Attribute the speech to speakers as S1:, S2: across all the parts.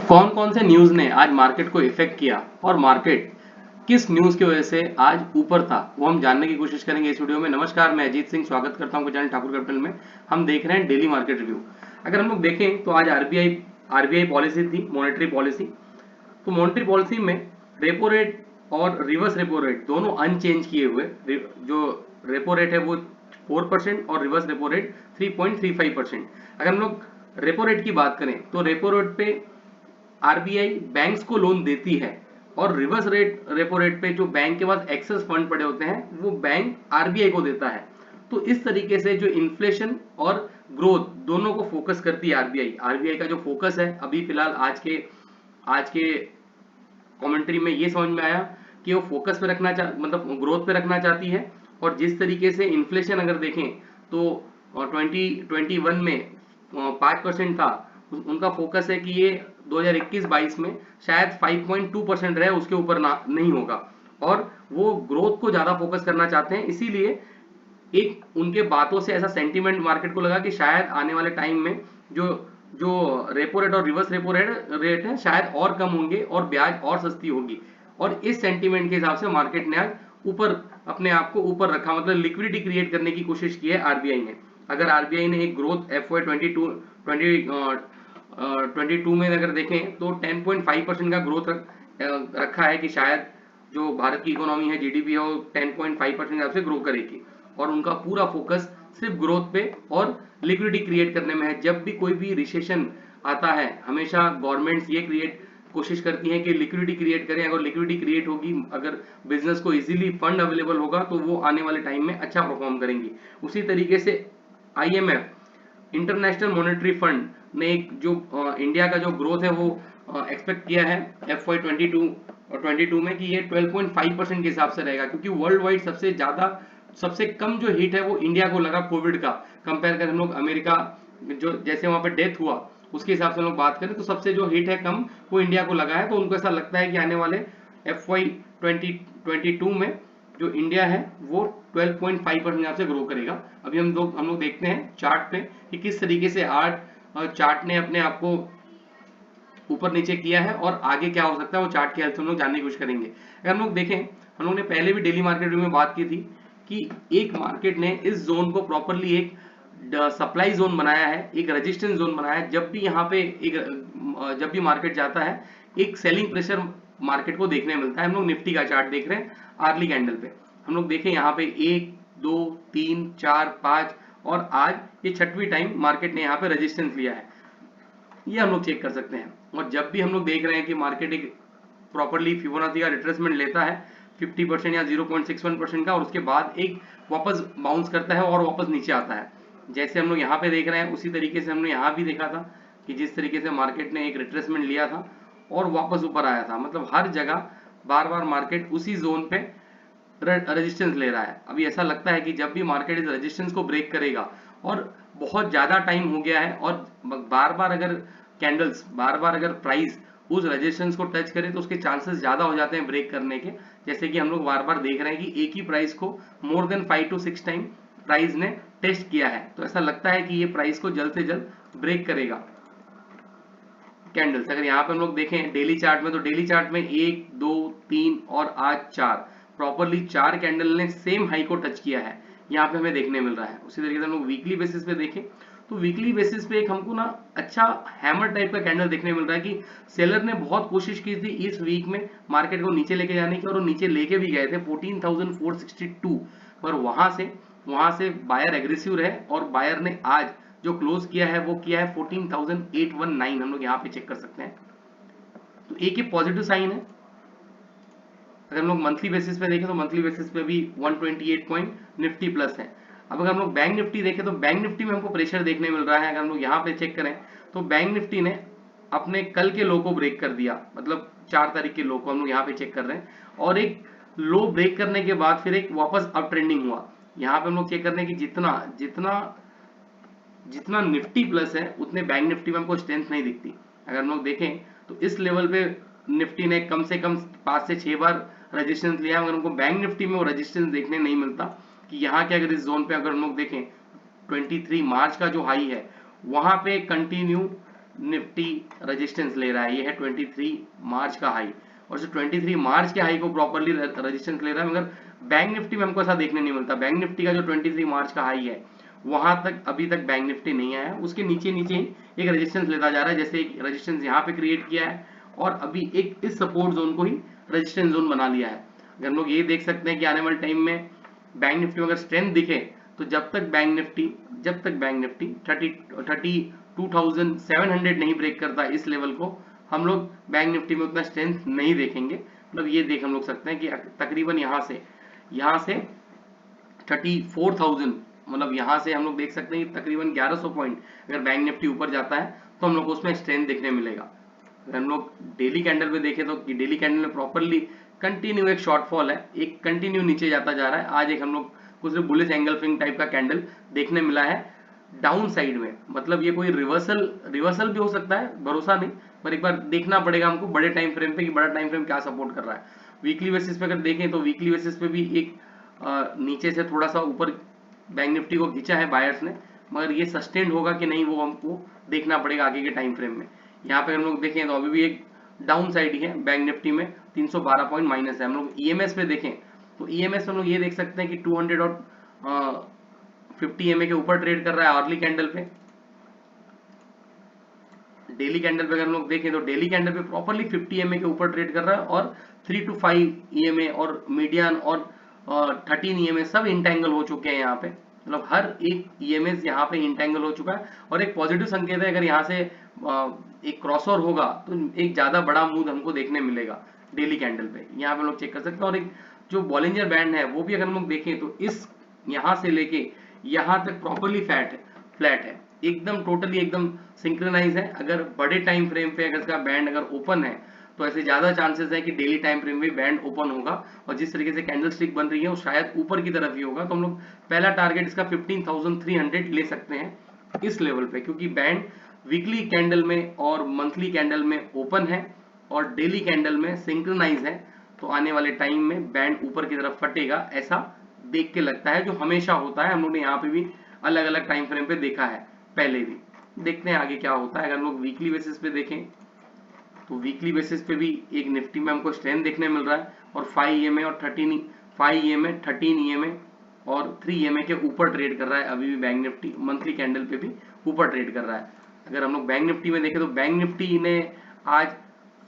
S1: कौन कौन से न्यूज ने आज मार्केट को इफेक्ट किया और मार्केट किस न्यूज की वजह से आज ऊपर था, वो हम जानने की कोशिश करेंगे इस वीडियो में। नमस्कार, मैं अजीत सिंह स्वागत करता हूं चैनल ठाकुर कैपिटल में। हम देख रहे हैं डेली मार्केट रिव्यू। अगर हम लोग देखें तो आज आरबीआई पॉलिसी थी, मॉनेटरी पॉलिसी। तो मॉनेटरी पॉलिसी में रेपो रेट और रिवर्स रेपो रेट दोनों अनचेंज किए हुए। जो रेपो रेट है वो 4% और रिवर्स रेपो रेट 3.35%। अगर हम लोग रेपो रेट की बात करें तो रेपो रेट पे आरबीआई बैंक्स को लोन देती है और रिवर्स रेपो रेट पे जो बैंक के पास एक्सेस फंड पड़े होते हैं वो बैंक आरबीआई को देता है। तो इस तरीके से जो इन्फ्लेशन और ग्रोथ दोनों को फोकस करती है आरबीआई। आरबीआई का जो फोकस है अभी फिलहाल आज के कमेंट्री में ये समझ में आया कि वो फोकस पे रखना मतलब ग्रोथ पे रखना चाहती है। और जिस तरीके से इन्फ्लेशन अगर देखें तो 2021 में 5% था, उनका फोकस है कि ये 2021-22 में शायद 5.2% रहे, उसके ऊपर ना नहीं होगा। और वो ग्रोथ को ज्यादा फोकस करना चाहते हैं, इसीलिए एक उनके बातों से ऐसा सेंटीमेंट मार्केट को लगा कि शायद आने वाले टाइम में जो जो रेपो रेट और रिवर्स रेपो रेट है शायद और कम होंगे और ब्याज और सस्ती होगी। और इस सेंटीमेंट के हिसाब से मार्केट ने आज ऊपर अपने आप को ऊपर रखा, मतलब लिक्विडिटी क्रिएट करने की कोशिश की है आरबीआई ने। अगर आरबीआई ने एक ग्रोथ FY22 में अगर देखें तो 10.5% का ग्रोथ रखा है कि शायद जो भारत की इकोनॉमी है, जीडीपी है, वो 10.5% के हिसाब से ग्रो करेगी। और उनका पूरा फोकस सिर्फ ग्रोथ पे और लिक्विडिटी क्रिएट करने में है। जब भी कोई भी रिसेशन आता है हमेशा गवर्नमेंट्स ये क्रिएट कोशिश करती हैं कि लिक्विडिटी क्रिएट करें। अगर लिक्विडिटी क्रिएट होगी, अगर बिजनेस को इजीली फंड अवेलेबल होगा तो वो आने वाले टाइम में अच्छा परफॉर्म करेंगी। उसी तरीके से आईएमएफ, इंटरनेशनल मॉनेटरी फंड ने एक जो इंडिया का जो ग्रोथ है वो एक्सपेक्ट किया है FY22 में कि ये 12.5% के हिसाब से रहेगा, क्योंकि वर्ल्ड वाइड सबसे कम जो हिट है वो इंडिया को लगा कोविड का। कंपेयर करें हम लोग अमेरिका, जो जैसे वहां पे डेथ हुआ उसके हिसाब से हम लोग बात करें तो सबसे जो हिट है कम वो इंडिया को लगा है। तो उनको ऐसा लगता है कि आने वाले FY22 में जो इंडिया है वो 12.5% से ग्रो करेगा। अभी हम लोग देखते हैं चार्ट पे कि किस तरीके से आज चार्ट ने अपने आप को ऊपर नीचे किया है और आगे क्या हो सकता है वो चार्ट की हेल्प से हम लोग जानने की कोशिश करेंगे। अगर हम लोग देखें, हम लोग ने पहले भी डेली मार्केट में बात की थी कि एक मार्केट ने इस जोन को प्रॉपरली एक सप्लाई जोन बनाया है, एक रेजिस्टेंस जोन बनाया है। जब भी यहाँ पे जब भी मार्केट जाता है एक सेलिंग प्रेशर मार्केट को देखने मिलता है। हम लोग निफ्टी का चार्ट देख रहे हैं आर्ली कैंडल पे। हम लोग देखें यहाँ पे 1 2 3 4 5 और आज ये 6वीं टाइम मार्केट ने यहाँ पे रेजिस्टेंस लिया है, ये हम लोग चेक कर सकते हैं। और जब भी हम लोग देख रहे हैं कि मार्केट एक प्रॉपरली फिबोनाची का रिट्रेसमेंट लेता है 50% या 0.61% का और उसके बाद एक वापस बाउंस करता है और वापस नीचे आता है, जैसे हम लोग यहाँ पे देख रहे हैं उसी तरीके से हमने यहाँ भी देखा था कि जिस तरीके से मार्केट ने एक रिट्रेसमेंट लिया था और वापस ऊपर आया था। मतलब हर जगह बार बार मार्केट उसी जोन पे रेजिस्टेंस ले रहा है। अभी ऐसा लगता है कि जब भी मार्केट इस रेजिस्टेंस को ब्रेक करेगा, और बहुत ज्यादा टाइम हो गया है और बार बार अगर प्राइस उस रेजिस्टेंस को टच करे तो उसके चांसेस ज्यादा हो जाते हैं ब्रेक करने के। जैसे कि हम लोग बार बार देख रहे हैं कि एक ही प्राइस को more than 5 to 6 time price ने टेस्ट किया है। तो ऐसा लगता है कि ये प्राइस को जल्द से जल्द ब्रेक करेगा। कैंडल्स अगर यहाँ पे हम लोग देखें डेली चार्ट में, तो डेली चार्ट में 1 2 3 और आज 4 प्रॉपरली 4 कैंडल ने सेम हाई को टच किया है, यहाँ पे हमें देखने मिल रहा है। उसी तरीके से हम लोग वीकली बेसिस पे देखें तो वीकली बेसिस पे एक हमको ना अच्छा हैमर टाइप का कैंडल देखने मिल रहा है कि सेलर ने बहुत कोशिश की थी इस वीक में मार्केट को नीचे लेके जाने की, और वो नीचे लेके भी गए थे 14,462 पर वहां से बायर एग्रेसिव रहे और बायर ने आज जो क्लोज किया है वो किया है 14,819। हम लोग यहाँ पे चेक कर सकते हैं, तो एक ही पॉजिटिव साइन है। अगर हम लोग मंथली बेसिस पे देखें तो मंथली बेसिस पे भी 128 पॉइंट निफ्टी प्लस है। अब अगर हम लोग बैंक निफ्टी देखें तो बैंक निफ्टी में हमको प्रेशर देखने मिल रहा है। अगर हम लोग यहाँ पे चेक करें तो बैंक निफ्टी ने अपने कल के लो को ब्रेक कर दिया, मतलब 4 तारीख के लो को हम लोग यहाँ पे चेक कर रहे हैं, और एक लो ब्रेक करने के बाद फिर एक वापस अप ट्रेंडिंग हुआ। यहाँ पे हम लोग चेक कर रहे हैं कि जितना जितना जितना निफ्टी प्लस है उतने बैंक निफ्टी में हमको स्ट्रेंथ नहीं दिखती। अगर हम लोग देखें तो इस लेवल पे निफ्टी ने कम से कम 5 से 6 बार रेजिस्टेंस लिया, मगर हमको बैंक निफ्टी में वो रेजिस्टेंस देखने नहीं मिलता कि यहाँ के अगर इस जोन पे अगर हम लोग देखें 23 मार्च का जो हाई है वहां पे कंटिन्यू निफ्टी रेजिस्टेंस ले रहा है, ये है 23 मार्च का हाई, और जो 23 मार्च के हाई को प्रॉपरली रेजिस्टेंस ले रहा है, मगर बैंक निफ्टी में हमको ऐसा देखने नहीं मिलता। बैंक निफ्टी का जो 23 मार्च का हाई है वहां तक अभी तक बैंक निफ्टी नहीं आया, उसके नीचे नीचे एक रेजिस्टेंस लेता जा रहा है, जैसे एक रेजिस्टेंस यहाँ पे क्रिएट किया है और अभी एक इस सपोर्ट जोन को ही रेजिस्टेंस जोन बना लिया है। अगर हम लोग ये देख सकते हैं कि आने वाले टाइम में बैंक निफ्टी में अगर स्ट्रेंथ दिखे तो जब तक बैंक निफ्टी 32,700 नहीं ब्रेक करता इस लेवल को, हम लोग बैंक निफ्टी में उतना स्ट्रेंथ नहीं देखेंगे। मतलब ये देख हम लोग सकते हैं कि तकरीबन यहाँ से 34,000, मतलब यहाँ से हम लोग देख सकते हैं कि तकरीबन 1100 पॉइंट अगर बैंक निफ्टी ऊपर जाता है तो हम लोग को उसमें स्ट्रेंथ देखने मिलेगा। अगर हम लोग डेली कैंडल पे देखें तो डेली कैंडल में प्रॉपरली कंटिन्यू एक शॉर्टफॉल है, एक कंटिन्यू नीचे जाता जा रहा है। आज एक हम लोग कुछ बुलिश एंगल्फिंग टाइप का कैंडल देखने मिला है डाउन साइड में, मतलब ये कोई रिवर्सल भी हो सकता है, भरोसा नहीं, पर एक बार देखना पड़ेगा हमको बड़े टाइम फ्रेम पे कि बड़ा टाइम फ्रेम क्या सपोर्ट कर रहा है। वीकली बेसिस पे अगर देखें तो वीकली बेसिस पे भी एक नीचे से थोड़ा सा ऊपर बैंक निफ्टी को खींचा है बायर्स ने, मगर ये सस्टेन्ड होगा कि नहीं वो हमको देखना पड़ेगा आगे के टाइम फ्रेम में। यहाँ पे हम लोग देखें तो अभी भी एक डाउन साइड ही है बैंक निफ्टी में, 312 पॉइंट माइनस है। हम लोग ईएमएस पे देखें तो ईएमएस हम लोग ये देख सकते हैं कि 200 और 50 EMA के ऊपर ट्रेड कर रहा है अर्ली कैंडल पे। डेली कैंडल पे अगर हम लोग देखें तो डेली कैंडल पे प्रॉपरली 50 EMA के ऊपर ट्रेड कर रहा है और 3 to 5 EMA और मीडियन और 13 EMA सब इंटेंगल हो चुके हैं यहाँ पे, मतलब हर एक EMS यहाँ पे इंटेंगल हो चुका है और एक पॉजिटिव संकेत है। अगर यहाँ से एक क्रॉसओवर होगा तो एक ज्यादा बड़ा मूव हमको देखने मिलेगा डेली कैंडल पे, यहाँ पे हम लोग चेक कर सकते हैं। और एक जो बॉलिंजर बैंड है वो भी अगर हम लोग देखें तो इस यहाँ से लेके यहाँ तक प्रॉपरली फ्लैट है, एकदम टोटली एकदम सिंक्रोनाइज है। अगर बड़े टाइम फ्रेम पे अगर इसका बैंड अगर ओपन है तो ऐसे ज्यादा चांसेस है कि डेली टाइम फ्रेम में बैंड ओपन होगा और जिस तरीके से कैंडल स्टिक बन रही है वो शायद ऊपर की तरफ ही होगा। तो हम लोग पहला टारगेट इसका 15,300 ले सकते हैं इस लेवल पे, क्योंकि बैंड वीकली कैंडल में और मंथली कैंडल में ओपन है और डेली कैंडल में सिंक्रोनाइज है। तो आने वाले टाइम में बैंड ऊपर की तरफ फटेगा ऐसा देख के लगता है, जो हमेशा होता है। हम लोग ने यहाँ पे भी अलग अलग टाइम फ्रेम पे देखा है पहले भी, देखते हैं आगे क्या होता है। अगर हम लोग वीकली बेसिस पे देखें तो वीकली बेसिस पे भी एक निफ्टी में हमको स्ट्रेंथ देखने मिल रहा है और 5 EMA और 13 EMA और 3 EMA के ऊपर ट्रेड कर रहा है अभी भी बैंक निफ्टी, मंथली कैंडल पे भी ऊपर ट्रेड कर रहा है। अगर हम लोग बैंक निफ्टी में देखें तो बैंक निफ्टी ने आज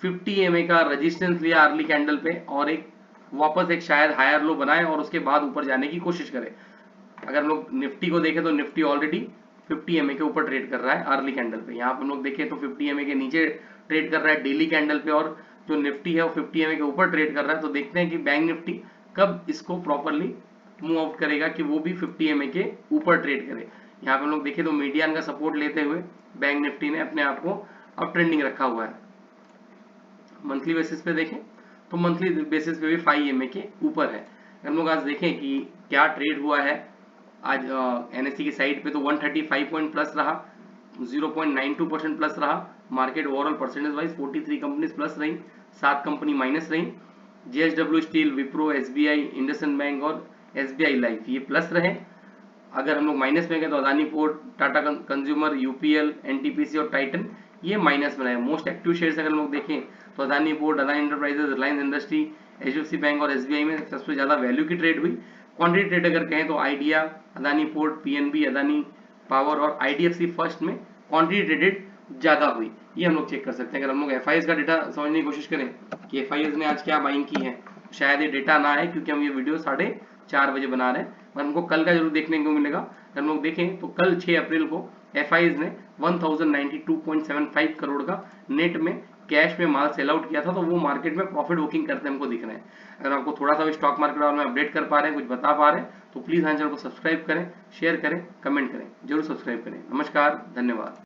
S1: 50 EMA का रेजिस्टेंस लिया अर्ली कैंडल पे और एक वापस एक शायद हायर लो बनाए और उसके बाद ऊपर जाने की कोशिश करे। अगर हम लोग निफ्टी को देखें तो निफ्टी ऑलरेडी 50 EMA के ऊपर ट्रेड कर रहा है अर्ली कैंडल पे। यहाँ पे हम लोग देखें तो 50 EMA के नीचे ट्रेड कर रहा है डेली कैंडल पे और जो निफ्टी है वो 50 EMA के ऊपर ट्रेड कर रहा है। तो देखते हैं कि बैंक निफ्टी कब इसको प्रॉपरली मूव आउट करेगा कि वो भी 50 EMA के ऊपर ट्रेड करे। यहाँ पे हम लोग देखें तो मीडियन का सपोर्ट लेते हुए बैंक निफ्टी ने अपने आप को अप ट्रेंडिंग रखा हुआ है। मंथली बेसिस पे देखें तो मंथली बेसिस पे भी 5 EMA के ऊपर है। हम लोग आज देखें कि क्या ट्रेड हुआ है आज NSE की साइड पे, तो 135 पॉइंट प्लस रहा, 0.92% प्लस रहा। Market overall percentage wise 43 companies plus रही, 7 कंपनी माइनस रही। JSW steel, Wipro, SBI, IndusInd bank और SBI लाइफ ये प्लस रहे। अगर हम लोग माइनस में गए तो Adani port, Tata consumer, UPL, NTPC और टाइटन ये माइनस में रहे। मोस्ट एक्टिव शेयर्स अगर हम लोग देखें तो Adani port, Adani enterprises, Reliance industry, HDFC bank और SBI में सबसे ज्यादा वैल्यू की ट्रेड हुई। क्वांटिटी ट्रेड अगर कहें तो idea, Adani port, PNB, Adani power और IDFC फर्स्ट में क्वांटिटी ट्रेडेड ज्यादा हुई, ये हम लोग चेक कर सकते हैं। अगर हम लोग FIS का डेटा समझने की कोशिश करें कि FIS ने आज क्या बाइंग की है, शायद ये डेटा ना है क्योंकि हम ये वीडियो 4:30 बजे बना रहे हैं, पर हमको कल का जरूर देखने को मिलेगा। अगर हम लोग देखें तो कल 6 अप्रैल को FIS ने 1092.75 करोड़ का नेट में कैश में माल सेल आउट किया था, तो वो मार्केट में प्रॉफिट बुकिंग करते हमको दिख रहे हैं। अगर आपको थोड़ा सा भी स्टॉक मार्केट में अपडेट कर पा रहे हैं, कुछ बता पा रहे हैं, तो प्लीज चैनल को सब्सक्राइब करें, शेयर करें, कमेंट करें, जरूर सब्सक्राइब करें। नमस्कार, धन्यवाद।